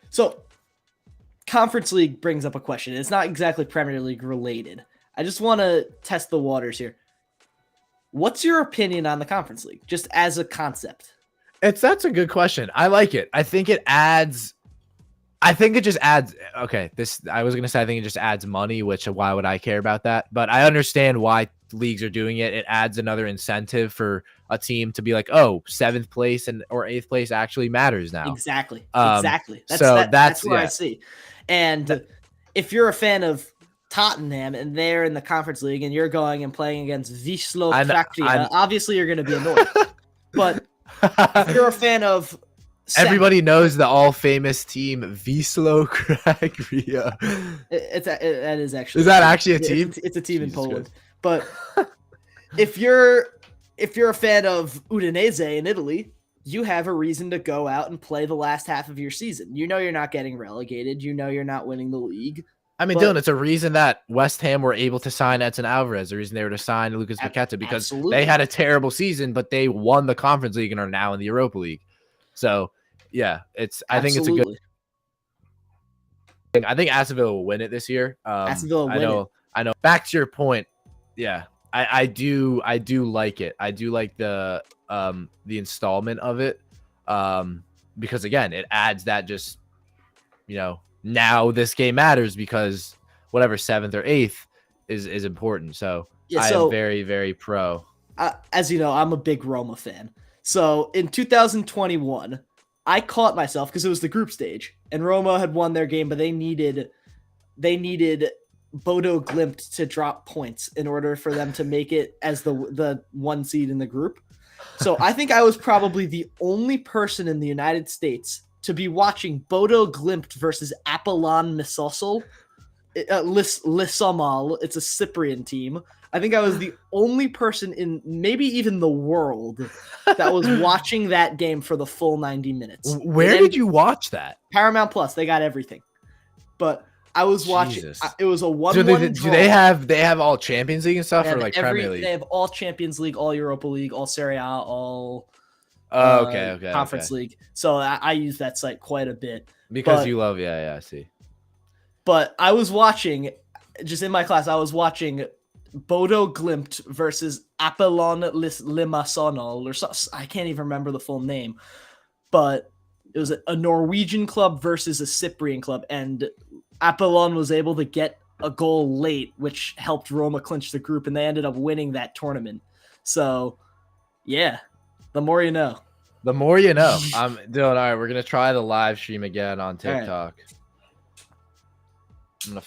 So Conference League brings up a question. It's not exactly Premier League related. I just want to test the waters here. What's your opinion on the Conference League, just as a concept?
That's a good question. I like it. I think it just adds. Okay, I was gonna say I think it just adds money, which why would I care about that? But I understand why leagues are doing it. It adds another incentive for a team to be like, oh, 7th place or 8th place actually matters now.
Exactly.
That's
what I see. And if you're a fan of Tottenham and they're in the Conference League and you're going and playing against Wisła Krakow, obviously you're going to be annoyed. But if you're a fan of
everybody knows the all famous team Wisła Krakow.
That is actually.
Is that actually a team?
It's a team in Poland. But if you're a fan of Udinese in Italy, you have a reason to go out and play the last half of your season. You know you're not getting relegated. You know you're not winning the league.
I mean, Dylan, it's a reason that West Ham were able to sign Edson Alvarez. The reason they were to sign Lucas Paqueta, because they had a terrible season, but they won the Conference League and are now in the Europa League. So, yeah, I think it's a good thing. I think Aston Villa will win it this year.
Aston Villa will win it.
I know. Back to your point, yeah, I do like it. I do like the installment of it, because again, it adds that just, now this game matters, because whatever 7th or 8th is important. So I am very, very pro.
As you know, I'm a big Roma fan. So in 2021, I caught myself because it was the group stage, and Roma had won their game, but they needed Bodo Glimt to drop points in order for them to make it as the one seed in the group. So I think I was probably the only person in the United States to be watching Bodo Glimt versus Apollon Limassol. Lisomal. It's a Cyprian team. I think I was the only person in maybe even the world that was watching that game for the full 90 minutes.
Where did you watch that?
Paramount Plus. They got everything. But I was watching.
Jesus.
It was a 1-1
Do
draw.
they have all Champions League and stuff, or like Premier League?
They have all Champions League, all Europa League, all Serie A, all Conference League. So I use that site quite a bit.
Because you love, I see.
But I was watching, just in my class, I was watching Bodo Glimt versus Apollon Limassol, or something. I can't even remember the full name. But it was a Norwegian club versus a Cyprian club, and Apollon was able to get a goal late, which helped Roma clinch the group, and they ended up winning that tournament. So, yeah, the more you know.
The more you know. I'm doing all right. We're gonna try the live stream again on TikTok. I'm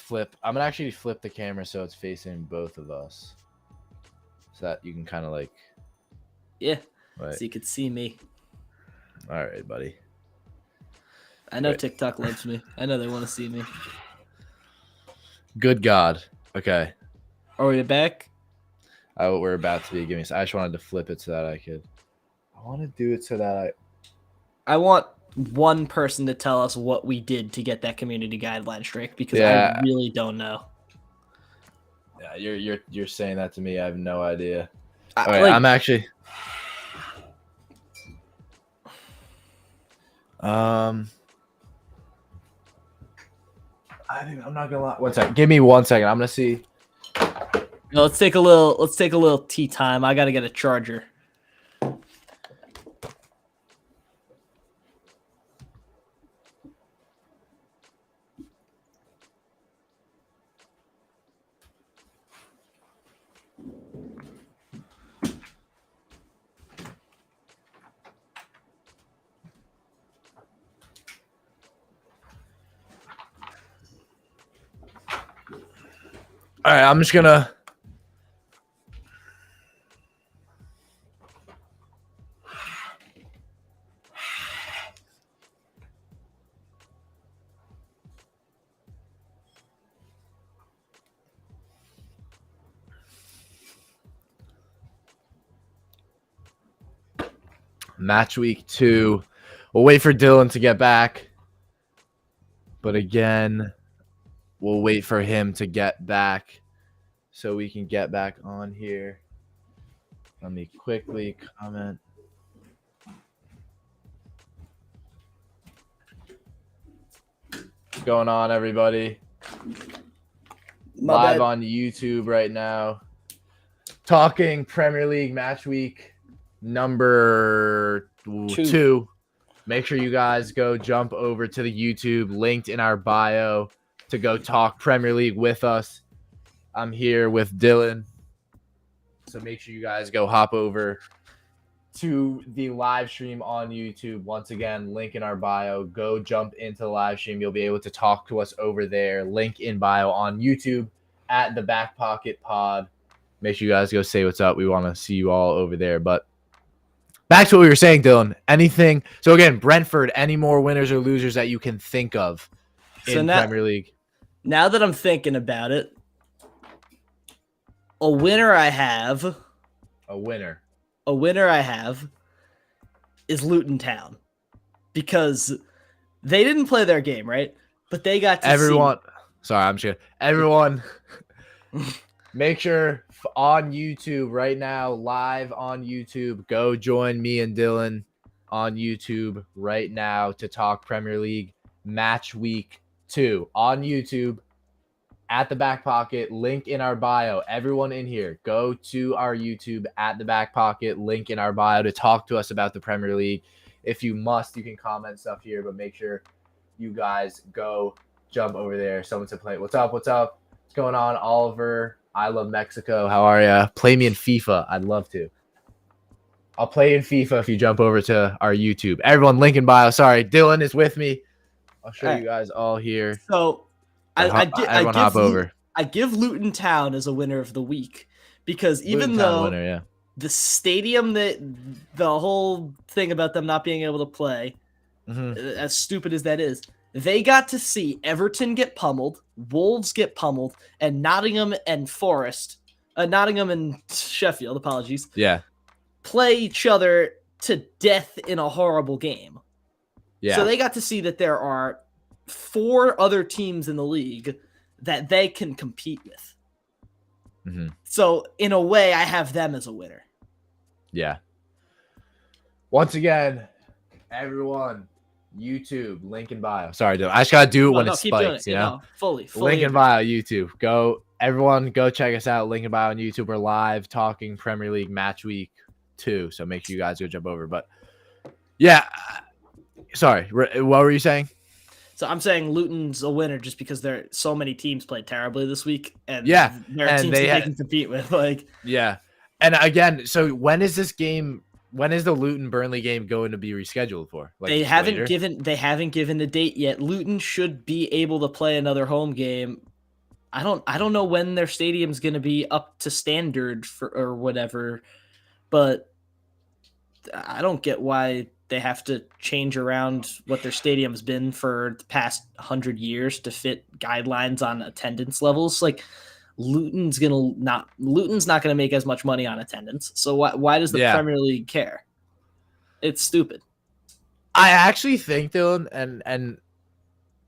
gonna actually flip the camera so it's facing both of us, so that you can kind of like.
Yeah. So you could see me.
All right, buddy.
I know TikTok loves me. I know they want to see me.
Good God. Okay.
Are we back?
We're about to be. Give me. I just wanted to flip it so that I could. I want to do it so that
I want one person to tell us what we did to get that community guideline strike, because I really don't know.
Yeah, you're saying that to me. I have no idea. All right, I'm actually. I think I'm not gonna lie. 1 second. Give me 1 second. I'm gonna see.
No, let's take a little tea time. I gotta get a charger.
All right, I'm just gonna. Match week 2. We'll wait for Dylan to get back. But again, we'll wait for him to get back so we can get back on here. Let me quickly comment. What's going on, everybody? Live on YouTube right now. Talking Premier League match week number 2. Make sure you guys go jump over to the YouTube linked in our bio to go talk Premier League with us. I'm here with Dylan. So make sure you guys go hop over to the live stream on YouTube. Once again, link in our bio. Go jump into the live stream. You'll be able to talk to us over there. Link in bio on YouTube at the Back Pocket Pod. Make sure you guys go say what's up. We want to see you all over there. But back to what we were saying, Dylan. Anything? So again, Brentford, any more winners or losers that you can think of in Premier League?
Now that I'm thinking about it, a winner I have is Luton Town, because they didn't play their game, right? But they got to
Everyone, make sure on YouTube right now, live on YouTube, go join me and Dylan on YouTube right now to talk Premier League match week 2 on YouTube at the Back Pocket, link in our bio. Everyone in here, go to our YouTube at the Back Pocket, link in our bio to talk to us about the Premier League. If you must, you can comment stuff here, but make sure you guys go jump over there. Someone said play. What's up? What's going on, Oliver? I love Mexico. How are ya? Play me in FIFA. I'd love to. I'll play in FIFA if you jump over to our YouTube. Everyone, link in bio. Sorry, Dylan is with me. I'll show you guys all here.
So
Everyone hop over.
I give Luton Town as a winner of the week because even
Luton Town
though
winner, yeah.
the stadium, that the whole thing about them not being able to play, as stupid as that is, they got to see Everton get pummeled, Wolves get pummeled, and Nottingham and Sheffield, apologies,
Yeah.
play each other to death in a horrible game.
Yeah.
So they got to see that there are 4 other teams in the league that they can compete with. So in a way, I have them as a winner.
Yeah. Once again, everyone, YouTube, link in bio. Sorry, dude. I just gotta do it when it spikes, you know?
Fully
link in bio, YouTube. Everyone, go check us out. Link in bio on YouTube. We're live talking Premier League Match Week 2. So make sure you guys go jump over. But yeah, sorry. What were you saying?
So I'm saying Luton's a winner just because there so many teams played terribly this week, and
there are
teams they can compete with.
Yeah, and again, so when is this game? When is the Luton Burnley game going to be rescheduled for?
They haven't given a date yet. Luton should be able to play another home game. I don't know when their stadium's going to be up to standard or whatever, but I don't get why they have to change around what their stadium's been for the past 100 years to fit guidelines on attendance levels. Like Luton's not gonna make as much money on attendance. So why does the Premier League care? It's stupid.
I actually think, Dylan, and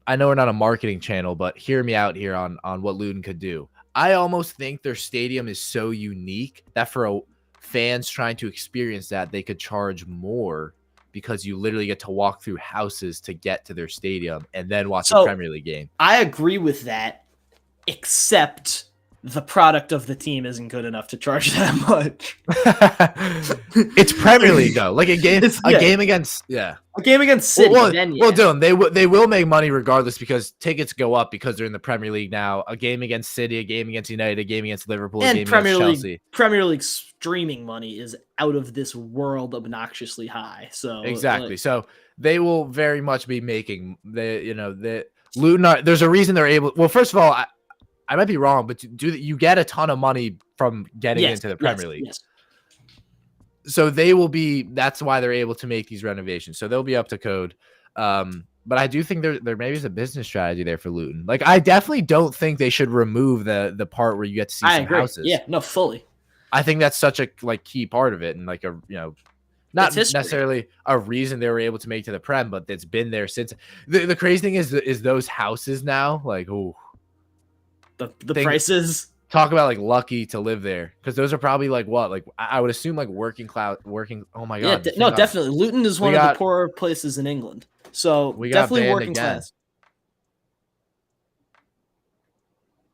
I know we're not a marketing channel, but hear me out here on what Luton could do. I almost think their stadium is so unique that for fans trying to experience that, they could charge more because you literally get to walk through houses to get to their stadium and then watch a Premier League game.
I agree with that, except the product of the team isn't good enough to charge that much.
It's Premier League though, like a game against City. Well, Dylan, they will make money regardless because tickets go up because they're in the Premier League now. A game against City, a game against United, a game against Liverpool,
and
a game against Chelsea.
Premier League streaming money is out of this world, obnoxiously high. So
exactly, so they will very much be making the Luton. There's a reason they're able. Well, first of all, I might be wrong, but you get a ton of money from getting into the Premier League.
Yes.
So they will be. That's why they're able to make these renovations. So they'll be up to code. But I do think there maybe is a business strategy there for Luton. Like I definitely don't think they should remove the part where you get to see some houses.
Yeah, no, fully.
I think that's such a key part of it, and not necessarily a reason they were able to make to the Prem, but it's been there since. The crazy thing is those houses now, like
the prices.
Talk about lucky to live there because those are probably I would assume working class. Oh my god!
Yeah, definitely. Luton is one of the poorer places in England, so
we
definitely working class.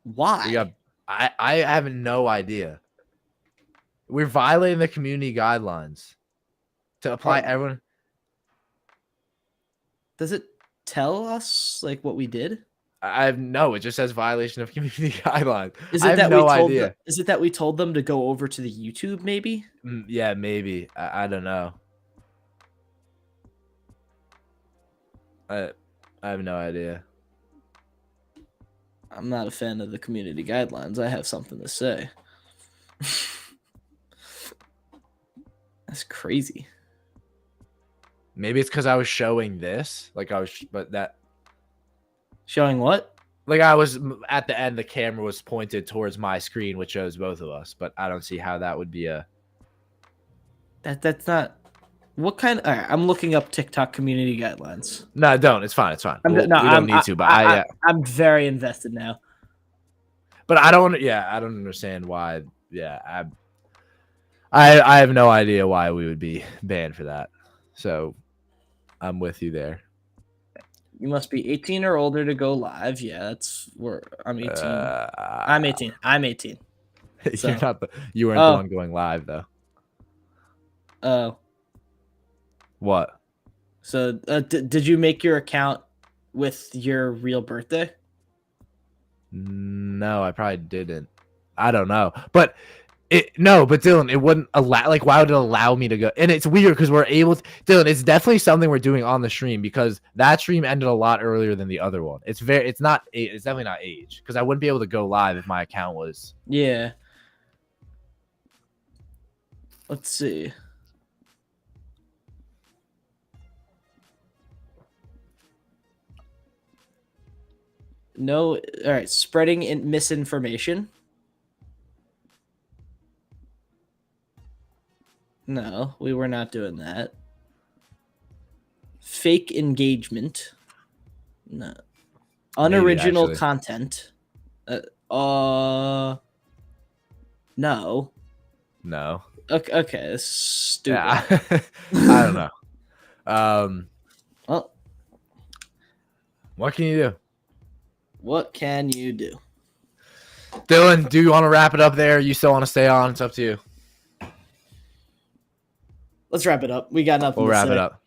Why?
I have no idea. We're violating the community guidelines to apply everyone.
Does it tell us what we did?
It just says violation of community guidelines.
Is it that we told them to go over to the YouTube maybe?
Yeah, maybe. I don't know. I have no idea.
I'm not a fan of the community guidelines. I have something to say. That's crazy.
Maybe it's because I was showing this.
Showing what?
I was at the end, the camera was pointed towards my screen, which shows both of us, but I don't see how that would be
that's not what kind of. All right, I'm looking up TikTok community guidelines.
No, don't. It's fine. It's fine. We don't need to, but
I'm very invested now.
But I don't understand why. Yeah, I have no idea why we would be banned for that. So I'm with you there.
You must be 18 or older to go live. Yeah, I'm 18. I'm 18. I'm 18. So.
You weren't the one going live though.
Oh.
What?
So did you make your account with your real birthday?
No, I probably didn't. I don't know. But No, but Dylan, it wouldn't allow. Like, why would it allow me to go? And it's weird because we're able to. Dylan, it's definitely something we're doing on the stream because that stream ended a lot earlier than the other one. It's not. It's definitely not age because I wouldn't be able to go live if my account was.
Yeah. Let's see. No. All right. Spreading misinformation. No, we were not doing that. Fake engagement. No. Unoriginal
Maybe,
content. No.
No.
Okay, that's stupid.
Yeah. I don't know.
Well,
what can you do?
what can you do?
Dylan, do you want to wrap it up there? You still want to stay on? It's up to you.
Let's wrap it up. We got nothing.
We'll
to
wrap
say.
it up.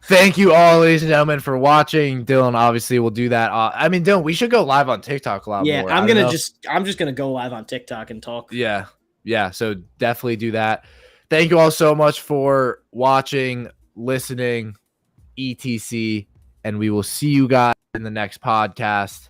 Thank you all, ladies and gentlemen, for watching. Dylan, obviously, will do that. I mean, Dylan, we should go live on TikTok a lot more.
Yeah, I'm just gonna go live on TikTok and talk.
Yeah. So definitely do that. Thank you all so much for watching, listening, etc. And we will see you guys in the next podcast.